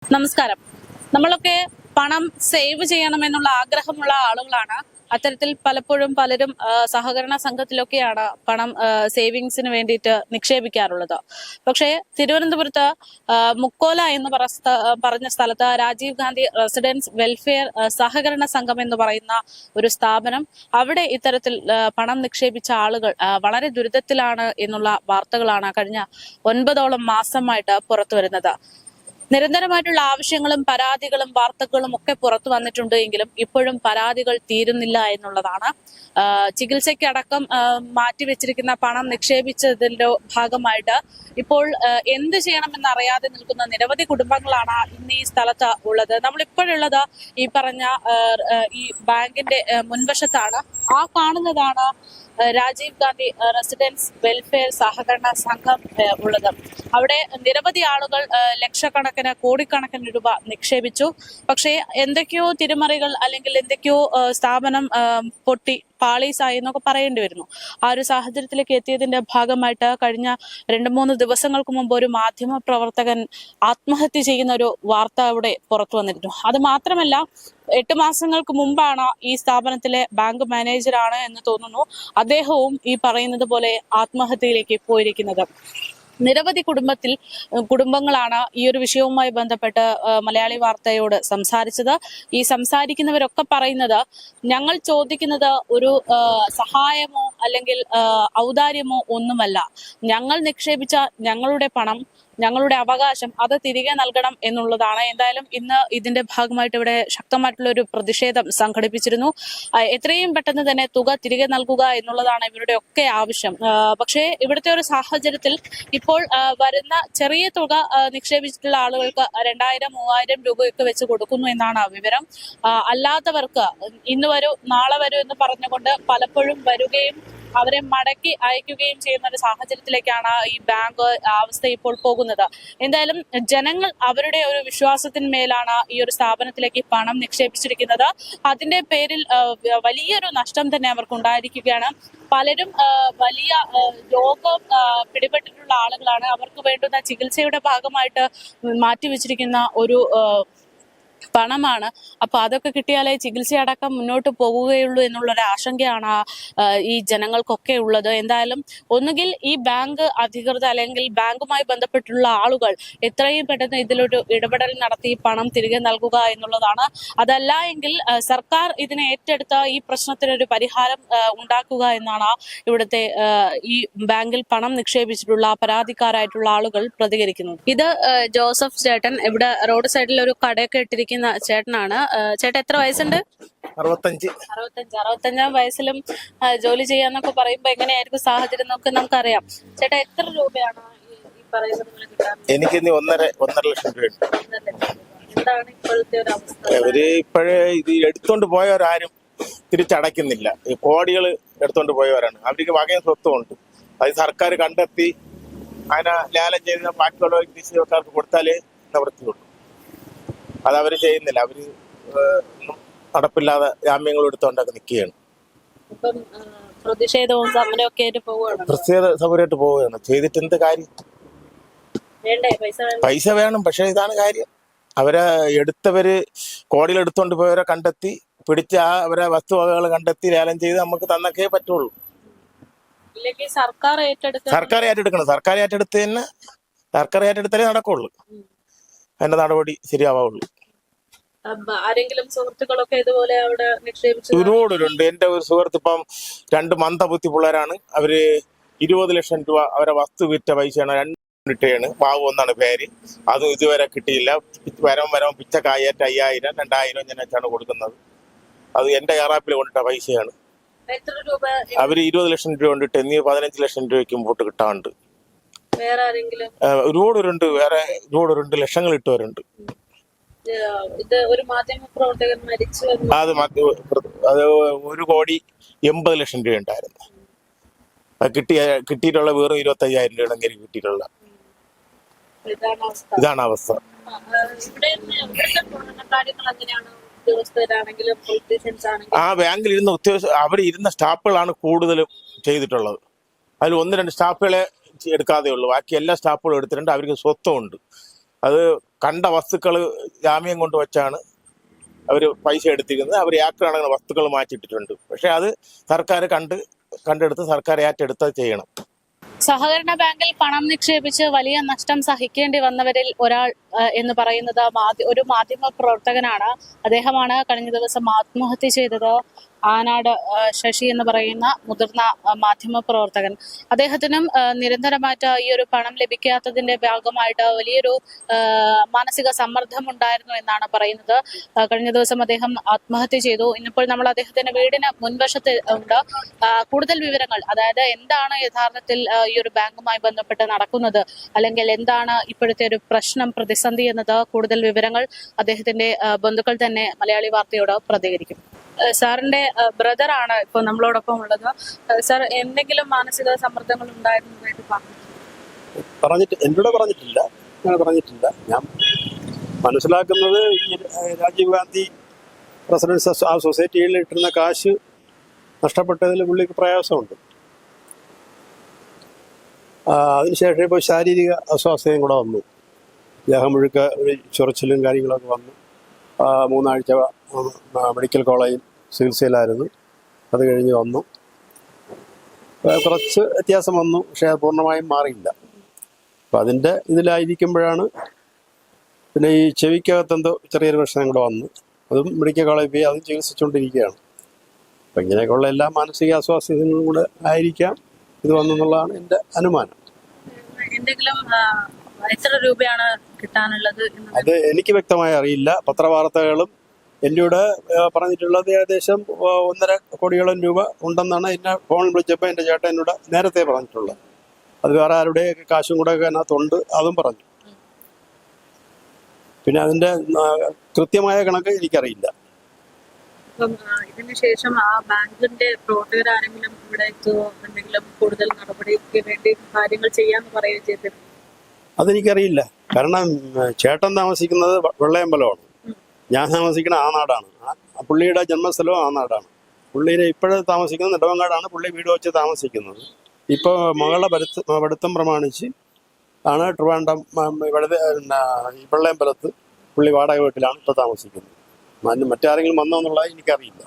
നമസ്കാരം. നമ്മളൊക്കെ പണം സേവ് ചെയ്യണമെന്നുള്ള ആഗ്രഹമുള്ള ആളുകളാണ്. അത്തരത്തിൽ പലപ്പോഴും പലരും സഹകരണ സംഘത്തിലൊക്കെയാണ് പണം സേവിങ്സിന് വേണ്ടിയിട്ട് നിക്ഷേപിക്കാറുള്ളത്. പക്ഷേ തിരുവനന്തപുരത്ത് മുക്കോല എന്ന് പറഞ്ഞ സ്ഥലത്ത് രാജീവ് ഗാന്ധി റെസിഡൻസ് വെൽഫെയർ സഹകരണ സംഘം എന്ന് പറയുന്ന ഒരു സ്ഥാപനം, അവിടെ ഇത്തരത്തിൽ പണം നിക്ഷേപിച്ച ആളുകൾ വളരെ ദുരിതത്തിലാണ് എന്നുള്ള വാർത്തകളാണ് കഴിഞ്ഞ 9ഓളം മാസമായിട്ട് പുറത്തു വരുന്നത്. നിരന്തരമായിട്ടുള്ള ആവശ്യങ്ങളും പരാതികളും വാർത്തകളും ഒക്കെ പുറത്തു വന്നിട്ടുണ്ട് എങ്കിലും ഇപ്പോഴും പരാതികൾ തീരുന്നില്ല എന്നുള്ളതാണ്. ചികിത്സയ്ക്കടക്കം മാറ്റിവെച്ചിരിക്കുന്ന പണം നിക്ഷേപിച്ചതിന്റെ ഭാഗമായിട്ട് ഇപ്പോൾ എന്ത് ചെയ്യണമെന്നറിയാതെ നിൽക്കുന്ന നിരവധി കുടുംബങ്ങളാണ് ഇന്ന് ഈ സ്ഥലത്ത് ഉള്ളത്. നമ്മളിപ്പോഴുള്ളത് ഈ പറഞ്ഞ ഈ ബാങ്കിന്റെ മുൻവശത്താണ്. ആ കാണുന്നതാണ് രാജീവ് ഗാന്ധി റെസിഡൻസ് വെൽഫെയർ സഹകരണ സംഘം ഉള്ളത്. അവിടെ നിരവധി ആളുകൾ ലക്ഷക്കണക്കിന് കോടിക്കണക്കിന് രൂപ നിക്ഷേപിച്ചു. പക്ഷേ എന്തൊക്കെയോ തിരിമറികൾ അല്ലെങ്കിൽ എന്തൊക്കെയോ സ്ഥാപനം പൊട്ടി പാളീസായി എന്നൊക്കെ പറയേണ്ടി വരുന്നു. ആ ഒരു സാഹചര്യത്തിലേക്ക് എത്തിയതിന്റെ ഭാഗമായിട്ട് കഴിഞ്ഞ 2-3 ദിവസങ്ങൾക്ക് മുമ്പ് ഒരു മാധ്യമ പ്രവർത്തകൻ ആത്മഹത്യ ചെയ്യുന്ന ഒരു വാർത്ത അവിടെ പുറത്തു വന്നിരുന്നു. അത് മാത്രമല്ല, 8 മാസങ്ങൾക്ക് മുമ്പാണ് ഈ സ്ഥാപനത്തിലെ ബാങ്ക് മാനേജറാണ് എന്ന് തോന്നുന്നു അദ്ദേഹവും ഈ പറയുന്നത് പോലെ ആത്മഹത്യയിലേക്ക് പോയിരിക്കുന്നത്. നിരവധി കുടുംബങ്ങളാണ് ഈ ഒരു വിഷയവുമായി ബന്ധപ്പെട്ട് മലയാളി വാർത്തയോട് സംസാരിച്ചത്. ഈ സംസാരിക്കുന്നവരൊക്കെ പറയുന്നത്, ഞങ്ങൾ ചോദിക്കുന്നത് ഒരു സഹായമോ അല്ലെങ്കിൽ ഔദാര്യമോ ഒന്നുമല്ല. ഞങ്ങൾ നിക്ഷേപിച്ച ഞങ്ങളുടെ പണം, ഞങ്ങളുടെ അവകാശം അത് തിരികെ നൽകണം എന്നുള്ളതാണ്. എന്തായാലും ഇന്ന് ഇതിന്റെ ഭാഗമായിട്ട് ഇവിടെ ശക്തമായിട്ടുള്ള ഒരു പ്രതിഷേധം സംഘടിപ്പിച്ചിരുന്നു. എത്രയും പെട്ടെന്ന് തന്നെ തുക തിരികെ നൽകുക എന്നുള്ളതാണ് ഇവരുടെ ഒക്കെ ആവശ്യം. പക്ഷേ ഇവിടുത്തെ ഒരു സാഹചര്യത്തിൽ ഇപ്പോൾ വരുന്ന ചെറിയ തുക നിക്ഷേപിച്ചിട്ടുള്ള ആളുകൾക്ക് 2000-3000 രൂപയൊക്കെ വെച്ച് കൊടുക്കുന്നു എന്നാണ് വിവരം. അല്ലാത്തവർക്ക് ഇന്ന് വരൂ നാളെ വരൂ എന്ന് പറഞ്ഞുകൊണ്ട് പലപ്പോഴും വരികയും അവരെ മടക്കി അയക്കുകയും ചെയ്യുന്ന ഒരു സാഹചര്യത്തിലേക്കാണ് ഈ ബാങ്ക് അവസ്ഥ ഇപ്പോൾ പോകുന്നത്. എന്തായാലും ജനങ്ങൾ അവരുടെ ഒരു വിശ്വാസത്തിന്മേലാണ് ഈ ഒരു സ്ഥാപനത്തിലേക്ക് പണം നിക്ഷേപിച്ചിരിക്കുന്നത്. അതിന്റെ പേരിൽ വലിയൊരു നഷ്ടം തന്നെ അവർക്ക് ഉണ്ടായിരിക്കുകയാണ്. പലരും വലിയ രോഗം പിടിപെട്ടിട്ടുള്ള ആളുകളാണ്. അവർക്ക് വേണ്ടുന്ന ചികിത്സയുടെ ഭാഗമായിട്ട് മാറ്റിവെച്ചിരിക്കുന്ന ഒരു പണമാണ്. അപ്പൊ അതൊക്കെ കിട്ടിയാലേ ചികിത്സയടക്കം മുന്നോട്ട് പോകുകയുള്ളൂ എന്നുള്ളൊരു ആശങ്കയാണ് ഈ ജനങ്ങൾക്കൊക്കെ ഉള്ളത്. എന്തായാലും ഒന്നുകിൽ ഈ ബാങ്ക് അധികൃതർ അല്ലെങ്കിൽ ബാങ്കുമായി ബന്ധപ്പെട്ടുള്ള ആളുകൾ എത്രയും പെട്ടെന്ന് ഇതിലൊരു ഇടപെടൽ നടത്തി പണം തിരികെ നൽകുക എന്നുള്ളതാണ്. അതല്ല എങ്കിൽ സർക്കാർ ഇതിനെ ഏറ്റെടുത്ത് ഈ പ്രശ്നത്തിനൊരു പരിഹാരം ഉണ്ടാക്കുക എന്നാണ് ഇവിടുത്തെ ഈ ബാങ്കിൽ പണം നിക്ഷേപിച്ചിട്ടുള്ള പരാതിക്കാരായിട്ടുള്ള ആളുകൾ പ്രതികരിക്കുന്നത്. ഇത് ജോസഫ് ചേട്ടൻ ഇവിടെ റോഡ് സൈഡിൽ ഒരു കടയൊക്കെ ഇട്ടിരിക്കുന്ന ചേട്ടനാണ്. ചേട്ടൻ എത്ര വയസ്സുണ്ട്? 65 വയസ്സിലും ജോലി ചെയ്യാന്നൊക്കെ പറയുമ്പോ എങ്ങനെയായിരിക്കും സാഹചര്യം എന്നൊക്കെ നമുക്കറിയാം. ചേട്ടാ, എത്ര രൂപയാണ് ഈ പറയുന്നത് കിട്ടാൻ? എനിക്ക് 1.5 ലക്ഷം രൂപ. എന്താണ് ഇപ്പോഴത്തെ ഒരു അവസ്ഥ? അവര് ഇപ്പോഴേ ഇത് എടുത്തോണ്ട് പോയവരാരും തിരിച്ചടയ്ക്കുന്നില്ല. ഈ കോടികൾ എടുത്തോണ്ട് പോയവരാണ്. അവർക്ക് വകയും സ്വത്തും ഉണ്ട്. അത് സർക്കാർ കണ്ടെത്തി അതിനെ ലേലം ചെയ്ത് ബാക്കിയുള്ള കൃഷിക്കാർക്ക് കൊടുത്താലേ നിവൃത്തിയുള്ളൂ. അതവര് ചെയ്യുന്നില്ല. അവര് നടപ്പില്ലാതെ ജാമ്യങ്ങൾ എടുത്തോണ്ടൊക്കെ നിൽക്കുകയാണ്. പ്രതിഷേധവും സമരമൊക്കെ ആയിട്ട് പോവുകയാണ്. പ്രതിഷേധ സമരമായിട്ട് പോവുകയാണ്. ചെയ്തിട്ട് എന്ത് കാര്യം? പൈസ വേണം. പക്ഷെ ഇതാണ് കാര്യം. അവരെ എടുത്തവര് കോടികൾ എടുത്തോണ്ട് പോയവരെ കണ്ടെത്തി പിടിച്ച അവരെ വസ്തുവകകൾ കണ്ടെത്തി ലേലം ചെയ്ത് നമുക്ക് തന്നൊക്കെ പറ്റുള്ളൂ. സർക്കാർ ഏറ്റെടുക്കണം. സർക്കാർ ഏറ്റെടുത്താലേ നടക്കുള്ളൂ. അതിന്റെ നടപടി ശരിയാവുള്ളൂ. ആരെങ്കിലും സുഹൃത്തുക്കളൊക്കെ ഇതുപോലെ അവിടെ നിക്ഷേപിച്ചു? ഒരുപാടുണ്ട്. എന്റെ ഒരു സുഹൃത്ത് ഇപ്പം 2 മന്ദബുദ്ധി പിള്ളേരാണ്. അവര് 20 ലക്ഷം രൂപ അവരെ വസ്തു വിറ്റ പൈസയാണ്. 2 ഇട്ടയാണ്. ബാബു എന്നാണ് പേര്. അതും ഇതുവരെ കിട്ടിയില്ല. വരം പിച്ചക്കായിട്ട് 5000, 2000 ഞാൻ വെച്ചാണ് കൊടുക്കുന്നത്. അത് എന്റെ ഏറാപ്പിൽ കൊണ്ടിട്ട പൈസയാണ്. അവര് 20 ലക്ഷം രൂപ കൊണ്ടിട്ട് ഇനി 15 ലക്ഷം രൂപയ്ക്ക് മുമ്പോട്ട് കിട്ടാറുണ്ട്. ഒരുപാടുണ്ട്. വേറെ ഒരുപാടുണ്ട്. ലക്ഷങ്ങൾ ഇട്ടവരുണ്ട്. അത് 1,80,00,000 രൂപ ഉണ്ടായിരുന്നു. അത് കിട്ടിയിട്ടുള്ള വെറും 25,000 രൂപ കിട്ടിയിട്ടുള്ള. ഇതാണ് അവസ്ഥ. ആ ബാങ്കിൽ ഇരുന്ന ഉദ്യോഗസ്ഥർ, അവിടെ ഇരുന്ന സ്റ്റാഫുകളാണ് കൂടുതലും ചെയ്തിട്ടുള്ളത്. അതിൽ 1-2 സ്റ്റാഫുകളെ എടുക്കാതെ ഉള്ളൂ. ബാക്കി എല്ലാ സ്റ്റാഫുകളും എടുത്തിട്ടുണ്ട്. അവർക്ക് സ്വത്തും ഉണ്ട്. അത് കണ്ട വസ്തുക്കൾ ജാമ്യം കൊണ്ട് വെച്ചാണ് അവർ പൈസ എടുത്തിരിക്കുന്നത്. അവർ ഏക്കർ കണക്കിന് വസ്തുക്കൾ മാറ്റിയിട്ടിട്ടുണ്ട്. പക്ഷെ അത് സർക്കാർ കണ്ടെടുത്ത് സർക്കാർ ഏറ്റെടുത്ത് ചെയ്യണം. സഹകരണ ബാങ്കിൽ പണം നിക്ഷേപിച്ച് വലിയ നഷ്ടം സഹിക്കേണ്ടി വന്നവരിൽ ഒരാൾ എന്ന് പറയുന്നത് ഒരു മാധ്യമ പ്രവർത്തകനാണ്. അദ്ദേഹമാണ് കഴിഞ്ഞ ദിവസം ആത്മഹത്യ ചെയ്തത്. ആനാട് ശശി എന്ന് പറയുന്ന മുതിർന്ന മാധ്യമ പ്രവർത്തകൻ. അദ്ദേഹത്തിനും നിരന്തരമായിട്ട് ഈ ഒരു പണം ലഭിക്കാത്തതിന്റെ ഭാഗമായിട്ട് വലിയൊരു മാനസിക സമ്മർദ്ദം ഉണ്ടായിരുന്നു എന്നാണ് പറയുന്നത്. കഴിഞ്ഞ ദിവസം അദ്ദേഹം ആത്മഹത്യ ചെയ്തു. ഇന്നിപ്പോൾ നമ്മൾ അദ്ദേഹത്തിന്റെ വീടിന് മുൻവശത്ത് ഉണ്ട്. കൂടുതൽ വിവരങ്ങൾ, അതായത് എന്താണ് യഥാർത്ഥത്തിൽ ഈ ഒരു ബാങ്കുമായി ബന്ധപ്പെട്ട് നടക്കുന്നത്, അല്ലെങ്കിൽ എന്താണ് ഇപ്പോഴത്തെ ഒരു പ്രശ്നം, പ്രതിസന്ധി എന്നത് കൂടുതൽ വിവരങ്ങൾ അദ്ദേഹത്തിന്റെ ബന്ധുക്കൾ തന്നെ മലയാളി വാർത്തയോട് പ്രതികരിക്കും. സാറിന്റെ ബ്രദറാണ് ഇപ്പോൾ നമ്മളോടൊപ്പം ഉള്ളത്. സാർ, എന്തെങ്കിലും മാനസിക സമ്മർദ്ദങ്ങൾ ഉണ്ടായിരുന്നതായിട്ട് എന്നോട് പറഞ്ഞിട്ടില്ല. ഞാൻ മനസ്സിലാക്കുന്നത് ഈ രാജീവ് ഗാന്ധി റെസിഡൻസ് ആ സൊസൈറ്റിയിൽ ഇട്ടിരുന്ന കാശ് നഷ്ടപ്പെട്ടതിൽ പുള്ളിക്ക് പ്രയാസമുണ്ട്. അതിനുശേഷം ഇപ്പോൾ ശാരീരിക അസ്വാസ്ഥ്യം കൂടെ വന്നു. ദേഹം മുഴുക്ക ഒരു ചൊറിച്ചിലും കാര്യങ്ങളൊക്കെ വന്നു. 3 ആഴ്ച മെഡിക്കൽ കോളേജിൽ ചികിത്സയിലായിരുന്നു. അത് കഴിഞ്ഞ് വന്നു. കുറച്ച് വ്യത്യാസം വന്നു, പക്ഷേ അത് പൂർണ്ണമായും മാറിയില്ല. അപ്പം അതിൻ്റെ ഇതിലായിരിക്കുമ്പോഴാണ് പിന്നെ ഈ ചെവിക്കകത്തെന്തോ ചെറിയൊരു പ്രശ്നം കൂടെ വന്നു. അതും മെഡിക്കൽ കോളേജിൽ പോയി അതും ചികിത്സിച്ചുകൊണ്ടിരിക്കുകയാണ്. അപ്പം ഇങ്ങനെയൊക്കെയുള്ള എല്ലാ മാനസിക അസ്വാസ്ഥ്യങ്ങളും കൂടെ ആയിരിക്കാം ഇത് വന്നെന്നുള്ളതാണ് എൻ്റെ അനുമാനം. എത്ര രൂപയാണ് കിട്ടാനുള്ളത്? അത് എനിക്ക് വ്യക്തമായി അറിയില്ല. പത്രവാർത്തകളും എന്നോട് പറഞ്ഞിട്ടുള്ളത് ഏകദേശം 1.5 കോടിയോളം രൂപ ഉണ്ടെന്നാണ് എന്നെ ഫോണിൽ വിളിച്ചപ്പോൾ എൻ്റെ ചേട്ടൻ എന്നോട് നേരത്തെ പറഞ്ഞിട്ടുള്ളത്. അത് വേറെ ആരുടെയൊക്കെ കാശും കൂടെ അതിനകത്തുണ്ട്, അതും പറഞ്ഞു. പിന്നെ അതിൻ്റെ കൃത്യമായ കണക്ക് എനിക്കറിയില്ല. ഇതിനുശേഷം ആ ബാങ്കിന്റെ പ്രവർത്തകരാരെങ്കിലും ഇവിടെ എന്തെങ്കിലും കൂടുതൽ നടപടിക്ക് വേണ്ടി കാര്യങ്ങൾ ചെയ്യാന്ന് പറയുകയും ചെയ്തിരുന്നു? അതെനിക്കറിയില്ല. കാരണം ചേട്ടൻ താമസിക്കുന്നത് വെള്ളയമ്പലമാണ്, ഞാൻ താമസിക്കുന്ന ആ നാടാണ്. പുള്ളിയുടെ ജന്മസ്ഥലവും ആ നാടാണ്. പുള്ളിയുടെ ഇപ്പോഴും താമസിക്കുന്നത് നെടുമങ്ങാടാണ്. പുള്ളി വീട് വെച്ച് താമസിക്കുന്നത്. ഇപ്പോൾ മകളുടെ പഠിത്തം പ്രമാണിച്ച് ആണ് ട്രിവാൻഡ്രം വെള്ളയമ്പലത്ത് പുള്ളി വാടക വീട്ടിലാണ് ഇപ്പോൾ താമസിക്കുന്നത്. മറ്റാരെങ്കിലും വന്നോ എന്നുള്ളത് എനിക്കറിയില്ല.